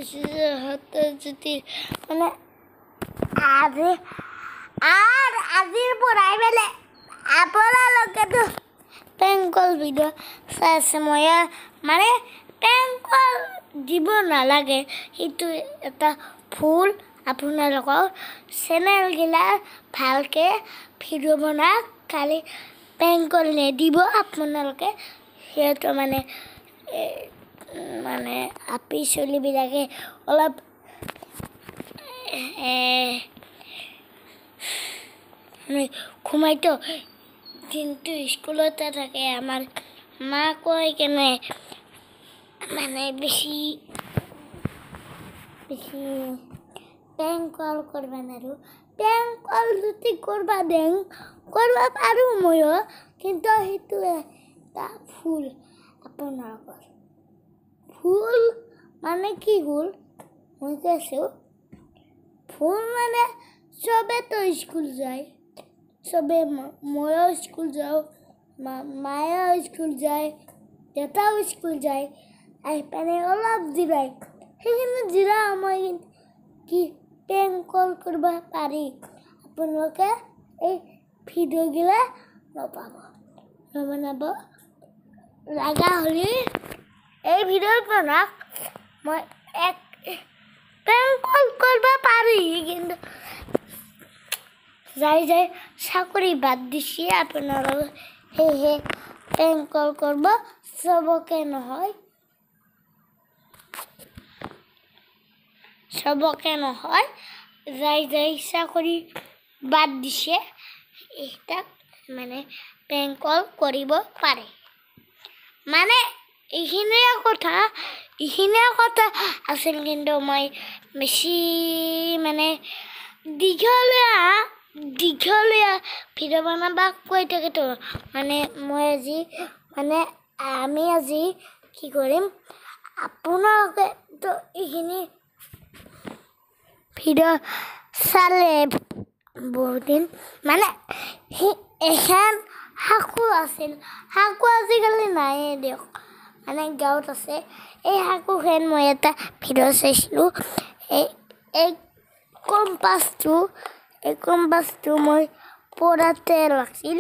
যদি মানে আজিৰ পৰাই মানে আপোনালোকেতো পেংকল ভিডিঅ' চাই আছে মই মানে পেংকল দিব নালাগে সেইটো এটা ভুল আপোনালোকৰ চেনেলগিলা ভালকৈ ভিডিঅ' বনাওক খালি পেংকল নিদিব আপোনালোকে সেইটো মানে মানে আপি চলিবিলাকে অলপ ঘুমাইতো দিনটো স্কুলতে থাকে আমাৰ মা কয় কেনে মানে বেছি পেংকল কৰবা নোৱাৰোঁ পেংকল যদি কৰবা দেং কৰবা পাৰোঁ ময়ো কিন্তু সেইটো এটা ভুল আপোনালোকৰ ভুল মানে কি ভুল মই কৈছোঁ ভুল মানে চবেতো স্কুল যায় চবে ময়ো স্কুল যাওঁ মায়েও স্কুল যায় দেউতাও স্কুল যায় আহি পেলাই অলপ জিৰাই সেইখিনি জিৰা সময় কি পেংকল কৰিব পাৰি আপোনালোকে এই ভিডিঅ'গিলা নবনাব লগা হ'লে এই ভিডিঅ' বনাওক মই এক পেংকল কৰিব পাৰি কিন্তু যাই চাকৰি বাদ দিছে আপোনালোকে সেয়েহে পেংকল কৰিব চবকে নহয় যাই চাকৰি বাদ দিছে এইটাক মানে পেংকল কৰিব পাৰে মানে এইখিনিয়ে কথা আছিল কিন্তু মই বেছি মানে দীঘলীয়া ভিডিঅ' বনাব কৈ থাকেতো মানে মই আজি মানে আমি আজি কি কৰিম আপোনালোকেতো এইখিনি ভিডিঅ' চালে বহুদিন মানে এখন শাকো আছিল শাকো আজিকালি নাইয়ে দিয়ক মানে গাঁৱত আছে এই শাকুখন মই এটা ভিডিঅ' চাইছিলোঁ এই কম্পাছটো মই পঢ়াতে লাগিছিল